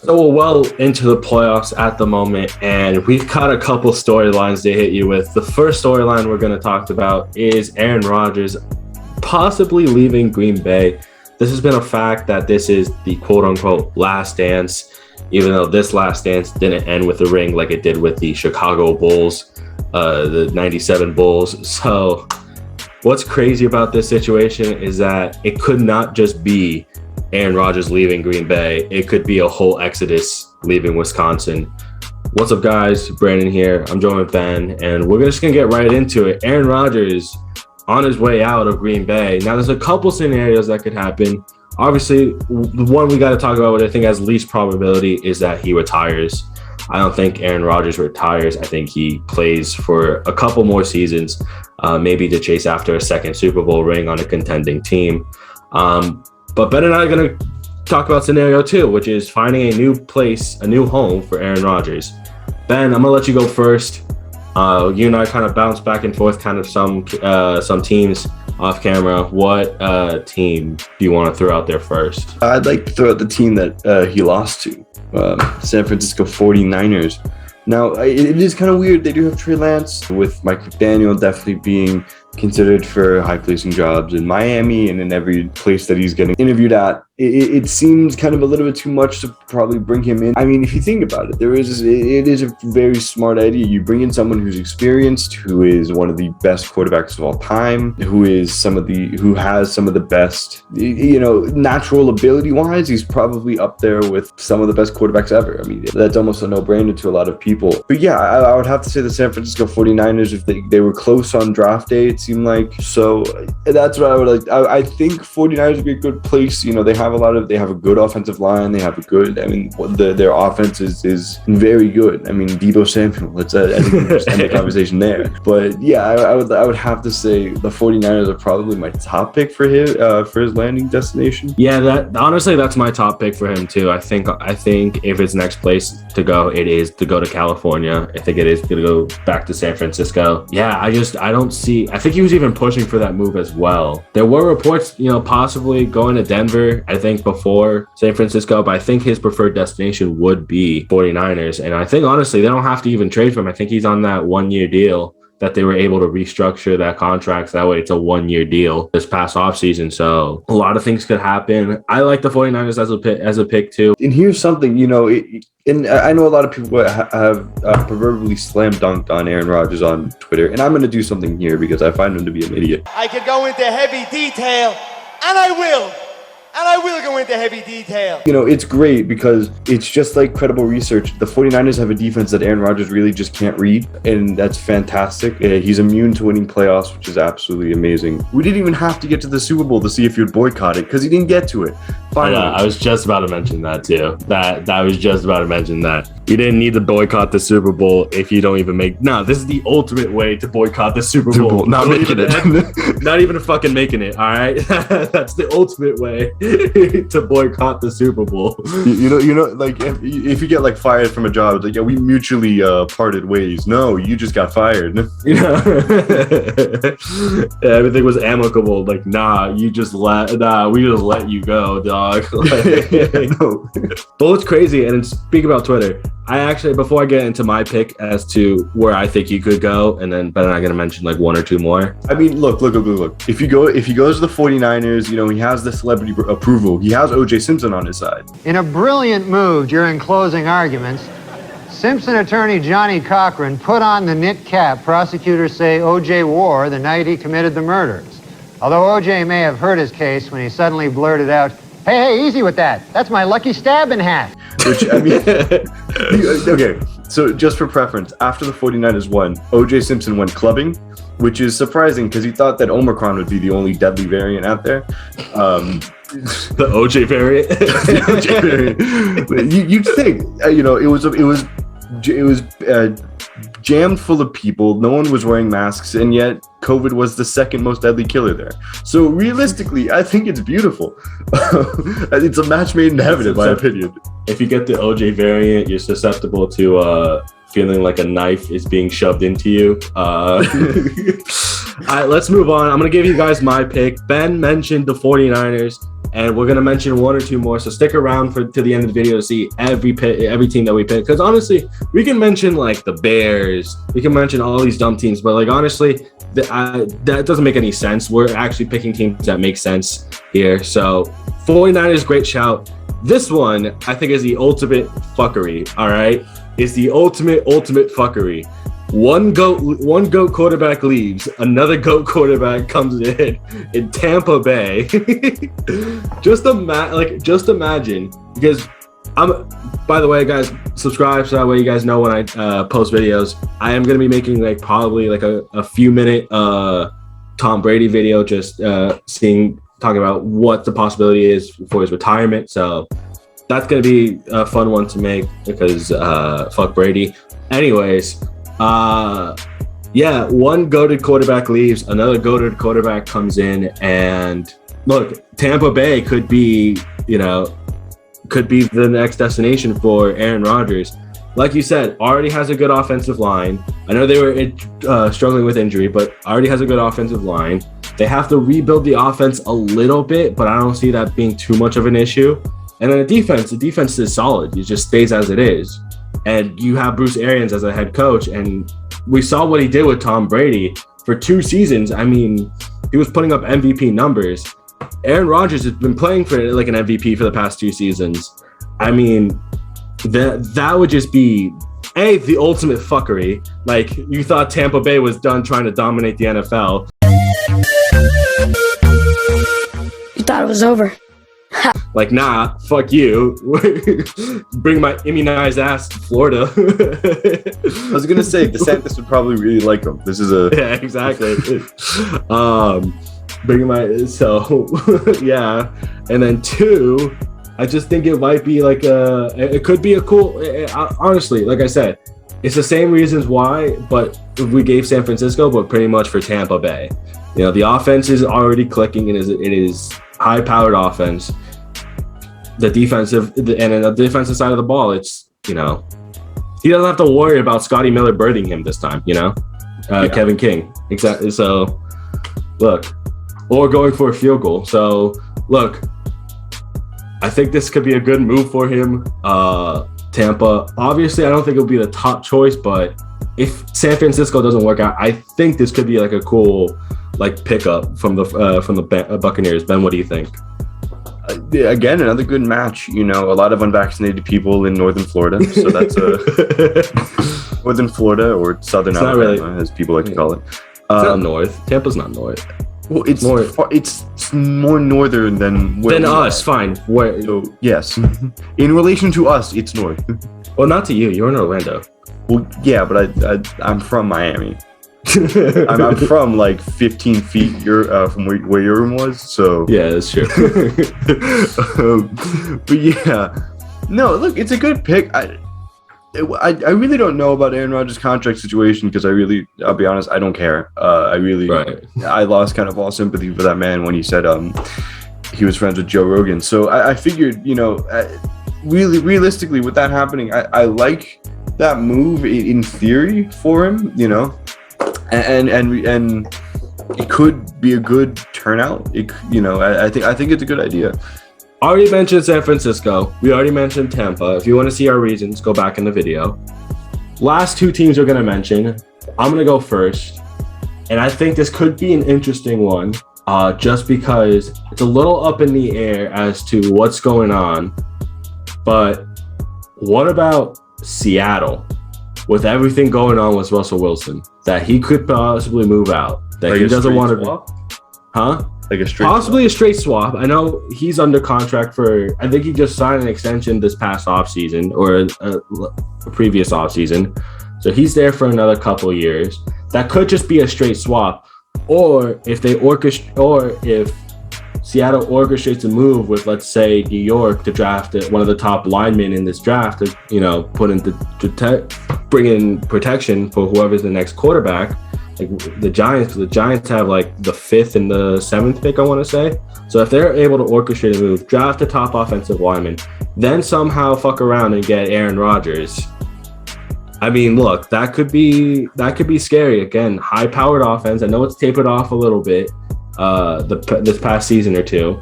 So we're well into the playoffs at the moment, and we've got a couple storylines to hit you with. The first storyline we're going to talk about is Aaron Rodgers possibly leaving Green Bay. This has been a fact that this is the quote-unquote last dance, even though this last dance didn't end with a ring like it did with the Chicago Bulls, the 97 Bulls. So what's crazy about this situation is that it could not just be Aaron Rodgers leaving Green Bay. It could be a whole exodus leaving Wisconsin. What's up, guys? Brandon here. I'm joined with Ben, and we're just going to get right into it. Aaron Rodgers on his way out of Green Bay. Now, there's a couple scenarios that could happen. Obviously, the one we got to talk about, what I think has least probability, is that he retires. I don't think Aaron Rodgers retires. I think he plays for a couple more seasons, maybe to chase after a second Super Bowl ring on a contending team. But Ben and I are going to talk about scenario 2, which is finding a new place, a new home for Aaron Rodgers. Ben, I'm going to let you go first. You and I kind of bounce back and forth kind of some teams off camera. What team do you want to throw out there first? I'd like to throw out the team that he lost to, San Francisco 49ers. Now, it is kind of weird. They do have Trey Lance, with Mike McDaniel definitely being considered for high-placing jobs in Miami and in every place that he's getting interviewed at. It seems kind of a little bit too much to probably bring him in. I mean, if you think about it, it is a very smart idea. You bring in someone who's experienced, who is one of the best quarterbacks of all time, who has some of the best, natural ability-wise, he's probably up there with some of the best quarterbacks ever. I mean, that's almost a no-brainer to a lot of people. But yeah, I would have to say the San Francisco 49ers, if they were close on draft day, it seemed like. So that's what I would like. I think 49ers would be a good place. They have a good offensive line. They have a good, their offense is very good. I mean, Deebo Samuel, I think just end the conversation there. But yeah, I would have to say the 49ers are probably my top pick for his landing destination. Yeah, honestly, that's my top pick for him too. I think if it's next place to go, it is to go to California. I think it is going to go back to San Francisco. Yeah, I think he was even pushing for that move as well. There were reports, possibly going to Denver, I think, before San Francisco, but I think his preferred destination would be 49ers. And I think, honestly, they don't have to even trade for him. I think he's on that 1-year deal that they were able to restructure that contract. So that way it's a 1-year deal this past offseason. So a lot of things could happen. I like the 49ers as a pick too. And here's something, and I know a lot of people have proverbially slam dunked on Aaron Rodgers on Twitter. And I'm going to do something here because I find him to be an idiot. I could go into heavy detail, and I will. And I will go into heavy detail. It's great because it's just like credible research. The 49ers have a defense that Aaron Rodgers really just can't read, and that's fantastic. He's immune to winning playoffs, which is absolutely amazing. We didn't even have to get to the Super Bowl to see if you'd boycott it because he didn't get to it. Finally. Yeah, I was just about to mention that too. I was just about to mention that. You didn't need to boycott the Super Bowl if you don't even make... No, this is the ultimate way to boycott the Super Bowl. Not making it. Not even fucking making it, all right? That's the ultimate way to boycott the Super Bowl. Like if you get like fired from a job, it's like, yeah, we mutually parted ways. No, you just got fired. Yeah, everything was amicable. Like, we just let you go, dog. No. But what's crazy, and speak about Twitter, I actually, before I get into my pick as to where I think he could go, and then Ben and I are going to mention like 1 or 2 more. I mean, look. If he goes to the 49ers, he has the celebrity approval. He has O.J. Simpson on his side. In a brilliant move during closing arguments, Simpson attorney Johnny Cochran put on the knit cap prosecutors say O.J. wore the night he committed the murders. Although O.J. may have hurt his case when he suddenly blurted out, Hey, easy with that. That's my lucky stabbing hat. Which, I mean, okay, so just for preference, after the 49ers won, O.J. Simpson went clubbing, which is surprising because he thought that Omicron would be the only deadly variant out there. The OJ variant. The OJ variant. You'd think, it was jammed full of people. No one was wearing masks, and yet COVID was the second most deadly killer there. So realistically, I think it's beautiful. It's a match made in heaven, in my opinion. If you get the OJ variant, you're susceptible to feeling like a knife is being shoved into you. All right, let's move on. I'm going to give you guys my pick. Ben mentioned the 49ers. and we're gonna mention one or two more. So stick around to the end of the video to see every team that we pick. Because honestly, we can mention like the Bears, we can mention all these dumb teams, but like honestly, that doesn't make any sense. We're actually picking teams that make sense here. So 49ers, great shout. This one I think is the ultimate fuckery. All right, is the ultimate fuckery. One goat quarterback leaves, another goat quarterback comes in Tampa Bay. just imagine, because by the way, guys, subscribe so that way you guys know when I post videos. I am gonna be making like probably like a few minute Tom Brady video, just talking about what the possibility is for his retirement. So that's gonna be a fun one to make because fuck Brady. Anyways. One goated quarterback leaves, another goated quarterback comes in, and look, Tampa Bay could be the next destination for Aaron Rodgers. Like you said, already has a good offensive line. I know they were struggling with injury, but already has a good offensive line. They have to rebuild the offense a little bit, but I don't see that being too much of an issue. And then the defense is solid. It just stays as it is. And you have Bruce Arians as a head coach, and we saw what he did with Tom Brady for 2 seasons. I mean, he was putting up MVP numbers. Aaron Rodgers has been playing for like an MVP for the past 2 seasons. I mean, that would just be the ultimate fuckery. Like, you thought Tampa Bay was done trying to dominate the NFL. You thought it was over. Like, nah, fuck you. Bring my immunized ass to Florida. I was gonna say DeSantis would probably really like him. This is yeah, exactly. Yeah. And then 2, I just think it might be like it could be a cool. Honestly, like I said, it's the same reasons why, but we gave San Francisco, but pretty much for Tampa Bay. You know, the offense is already clicking, and it is high-powered offense. The defensive side of the ball, it's, he doesn't have to worry about Scotty Miller birthing him this time, Kevin King. Exactly. So, look, or going for a field goal. So, look, I think this could be a good move for him. Tampa, obviously, I don't think it'll be the top choice, but if San Francisco doesn't work out, I think this could be like a cool pickup from the Buccaneers. Ben, what do you think? Again, another good match. A lot of unvaccinated people in northern Florida, so that's northern Florida or southern Alabama, as people like to call it. It's not north. Tampa's not north. Well, it's more northern than us. Fine. Where? So, yes, in relation to us, it's north. Well, not to you. You're in Orlando. Well, yeah, but I'm from Miami. I'm from like 15 feet from where your room was, so yeah, that's true. But yeah, no, look, it's a good pick. I really don't know about Aaron Rodgers' contract situation because I'll be honest, I don't care. I lost kind of all sympathy for that man when he said he was friends with Joe Rogan. So I figured, really realistically, with that happening, I like that move in theory for him, and it could be a good turnout. I think it's a good idea. Already mentioned San Francisco. We already mentioned Tampa. If you want to see our reasons, go back in the video. Last 2 teams we're going to mention. I'm going to go first. And I think this could be an interesting one, just because it's a little up in the air as to what's going on. But what about Seattle? With everything going on with Russell Wilson, that he could possibly move out, that he doesn't want to, like a straight possibly swap? A straight swap. I know he's under contract I think he just signed an extension this past offseason or a previous offseason, so he's there for another couple of years. That could just be a straight swap, or if Seattle orchestrates a move with, let's say, New York to draft one of the top linemen in this draft to, bring in protection for whoever's the next quarterback, like the Giants. The Giants have like the 5th and the 7th pick, I want to say. So if they're able to orchestrate a move, draft a top offensive lineman, then somehow fuck around and get Aaron Rodgers, I mean, look, that could be scary. Again, high-powered offense. I know it's tapered off a little bit this past season or 2,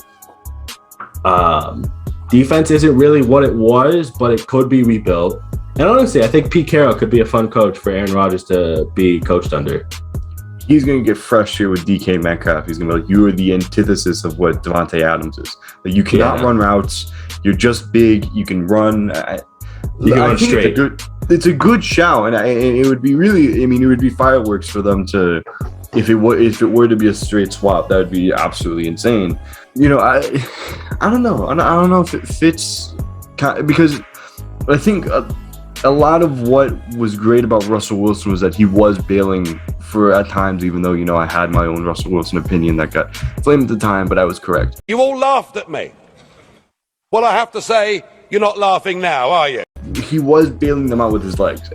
Defense isn't really what it was, but it could be rebuilt. And honestly, I think Pete Carroll could be a fun coach for Aaron Rodgers to be coached under. He's going to get frustrated with DK Metcalf. He's going to be like, you are the antithesis of what Devontae Adams is. Like, you cannot run routes. You're just big. You can run. You can run straight. It's a good shout, and it would be really. I mean, it would be fireworks for them to, if it were to be a straight swap, that would be absolutely insane. You know, I don't know. I don't know if it fits, because I think a lot of what was great about Russell Wilson was that he was bailing for at times, even though, you know, I had my own Russell Wilson opinion that got flamed at the time, but I was correct. You all laughed at me. Well, I have to say, you're not laughing now, are you? He was bailing them out with his legs.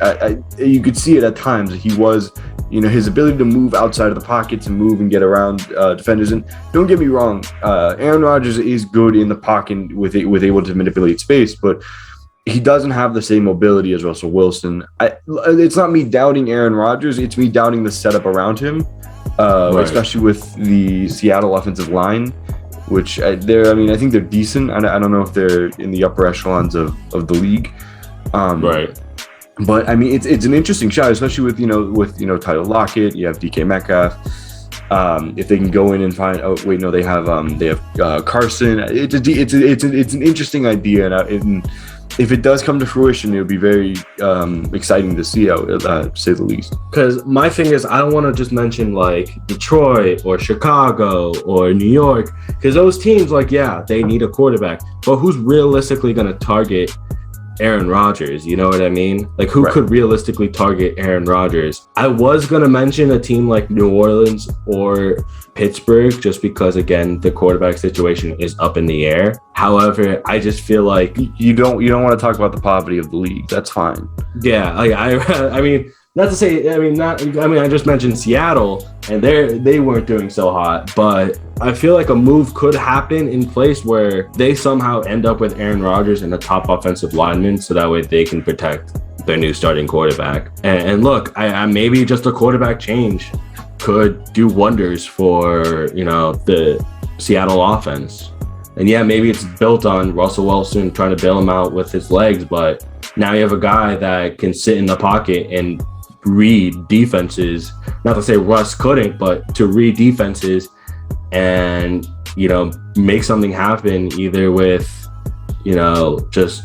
You could see it at times. He was, you know, his ability to move outside of the pocket, to move and get around defenders. And don't get me wrong, Aaron Rodgers is good in the pocket with able to manipulate space, but he doesn't have the same mobility as Russell Wilson. It's not me doubting Aaron Rodgers. It's me doubting the setup around him, especially with the Seattle offensive line, which I think they're decent. I don't know if they're in the upper echelons of the league. But I mean, it's an interesting shot, especially with Tyler Lockett. You have DK Metcalf. If they can go in and find, they have Carson. It's an interesting idea, and if it does come to fruition, it would be very exciting to see, to say the least. Because my thing is, I don't want to just mention like Detroit or Chicago or New York, because those teams, like, yeah, they need a quarterback, but who's realistically going to target Aaron Rodgers? You know what I mean? Like, who could realistically target Aaron Rodgers? I was going to mention a team like New Orleans or Pittsburgh, just because, again, the quarterback situation is up in the air. However, I just feel like you don't want to talk about the poverty of the league. That's fine. Yeah, like I mean, not to say, I just mentioned Seattle, and they weren't doing so hot, but I feel like a move could happen in place where they somehow end up with Aaron Rodgers and a top offensive lineman, so that way they can protect their new starting quarterback. And look, I maybe just a quarterback change could do wonders for, you know, the Seattle offense. And yeah, maybe it's built on Russell Wilson trying to bail him out with his legs, but now you have a guy that can sit in the pocket and read defenses. Not to say Russ couldn't, but to read defenses and, you know, make something happen, either with, you know, just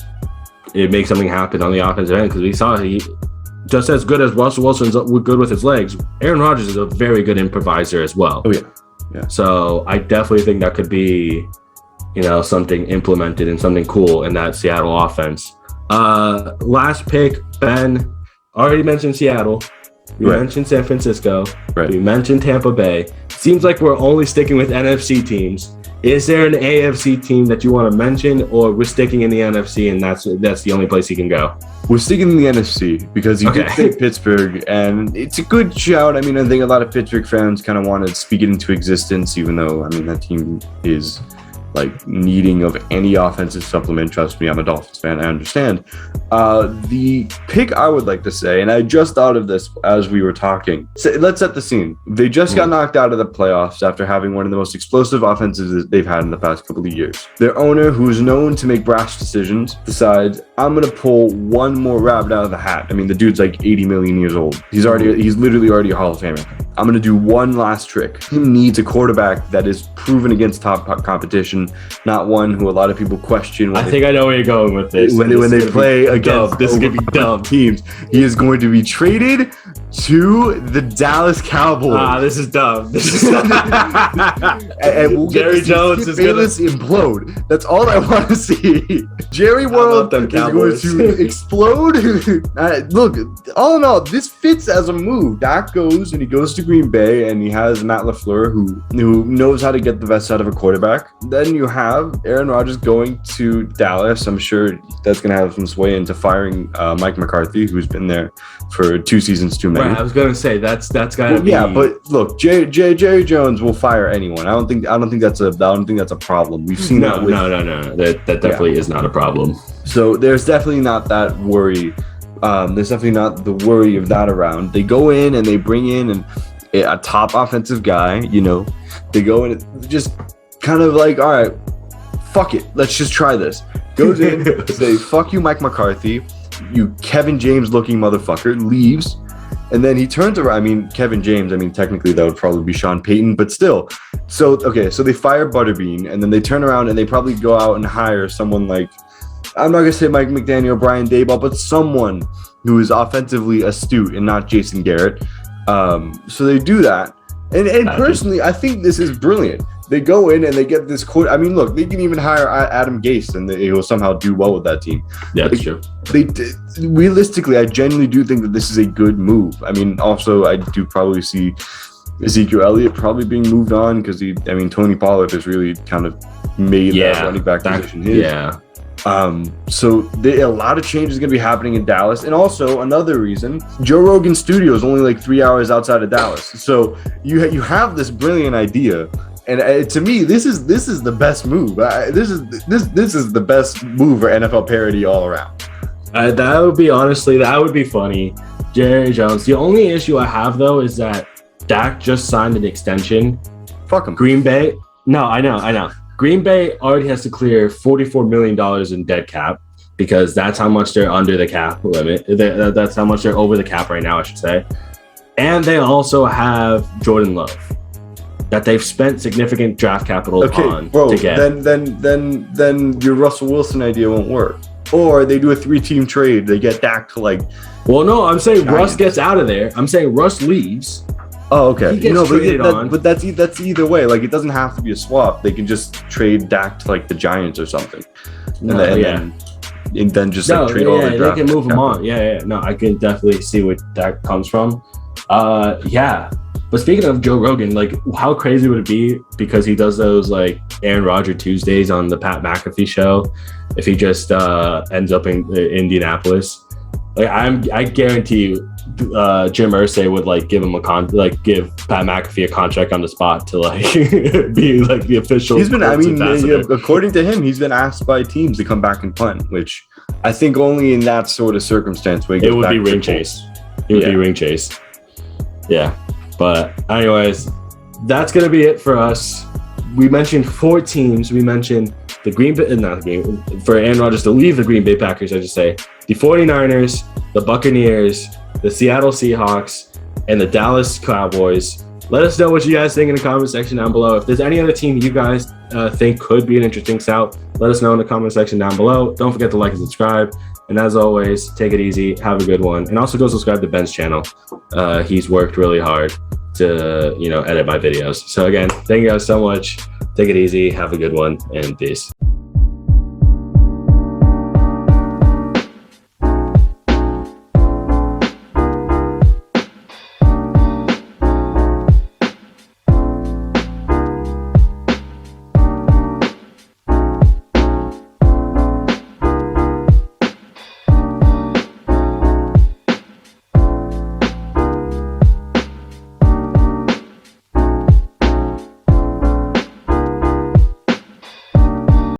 it makes something happen on the offensive end, because we saw he just as good as Russell Wilson's good with his legs. Aaron Rodgers is a very good improviser as well. Oh yeah. So I definitely think that could be, you know, something implemented and something cool in that Seattle offense. Last pick, Ben already mentioned Seattle. We mentioned San Francisco. We mentioned Tampa Bay. Seems like we're only sticking with NFC teams. Is there an AFC team that you want to mention, or we're sticking in the NFC and that's the only place you can go? We're sticking in the NFC because you did say Pittsburgh, and it's a good shout. I mean, I think a lot of Pittsburgh fans kind of want to speak it into existence, even though, I mean, that team is like needing of any offensive supplement. Trust me, I'm a Dolphins fan, I understand. The pick I would like to say, and I just thought of this as we were talking. So let's set the scene. They just got knocked out of the playoffs after having one of the most explosive offenses that they've had in the past couple of years. Their owner, who's known to make brash decisions, decides, I'm gonna pull one more rabbit out of the hat. I mean, the dude's like 80 million years old. He's literally already a Hall of Famer. I'm gonna do one last trick. He needs a quarterback that is proven against top competition, not one who a lot of people question. I think I know where you're going with this. When they play against this is gonna be dumb teams, he is going to be traded to the Dallas Cowboys. This is dumb. And we'll Jerry Jones is gonna implode. That's all I want to see. Jerry World is going to explode. Look, all in all, this fits as a move. Dak goes and he goes to Green Bay, and he has Matt LaFleur, who knows how to get the best out of a quarterback. Then you have Aaron Rodgers going to Dallas. I'm sure that's going to have some sway into firing Mike McCarthy, who's been there for 2 seasons too many. Right, I was going to say that's got to be. Yeah, but look, Jerry Jones will fire anyone. I don't think that's a problem. We've seen that. No. That definitely is not a problem. So there's definitely not that worry. There's definitely not the worry of that around. They go in and they bring in a top offensive guy. You know, they go in and just kind of like, all right, fuck it, let's just try this. Goes in, say, fuck you, Mike McCarthy, you Kevin James looking motherfucker, leaves. And then he turns around. I mean, Kevin James, I mean, technically that would probably be Sean Payton, but still. So they fire Butterbean, and then they turn around and they probably go out and hire someone like, I'm not going to say Mike McDaniel, Brian Daboll, but someone who is offensively astute and not Jason Garrett. So they do that. And personally, I think this is brilliant. They go in and they get this quote. I mean, look, they can even hire Adam Gase and he will somehow do well with that team. Yeah, that's true. Realistically, I genuinely do think that this is a good move. I mean, also, I do probably see Ezekiel Elliott probably being moved on because Tony Pollard has really kind of made that running back position his. Yeah. So a lot of change is going to be happening in Dallas. And also another reason, Joe Rogan's studio is only like 3 hours outside of Dallas. So you have this brilliant idea. And to me, this is the best move. This is the best move for NFL parody all around. That would be funny. Jerry Jones. The only issue I have though is that Dak just signed an extension. Fuck him. Green Bay. No, I know. Green Bay already has to clear $44 million in dead cap because that's how much they're under the cap limit. That's how much they're over the cap right now, I should say. And they also have Jordan Love that they've spent significant draft capital on to get. Then your Russell Wilson idea won't work. Or they do a 3-team trade. They get Dak to like. Well, no, I'm saying Russ gets out of there. I'm saying Russ leaves. Oh, okay. He gets traded on. But that's either way. Like, it doesn't have to be a swap. They can just trade Dak to like the Giants or something. And then just trade all the draft. They can move him on. Yeah. No, I can definitely see where that comes from. Yeah. But speaking of Joe Rogan, like, how crazy would it be because he does those like Aaron Rodgers Tuesdays on the Pat McAfee show? If he just ends up in Indianapolis, like I guarantee you, Jim Irsay would like give him give Pat McAfee a contract on the spot to like be like the official. He's been, according to him, he's been asked by teams to come back and punt, which I think only in that sort of circumstance where it would be ring chase. It would be ring chase. Yeah. But anyways, that's going to be it for us. We mentioned 4 teams. We mentioned the for Aaron Rodgers to leave the Green Bay Packers, I should say. The 49ers, the Buccaneers, the Seattle Seahawks, and the Dallas Cowboys. Let us know what you guys think in the comment section down below. If there's any other team you guys think could be an interesting shout, let us know in the comment section down below. Don't forget to like and subscribe. And as always, take it easy. Have a good one. And also go subscribe to Ben's channel. He's worked really hard to, edit my videos. So again, thank you guys so much. Take it easy. Have a good one. And peace.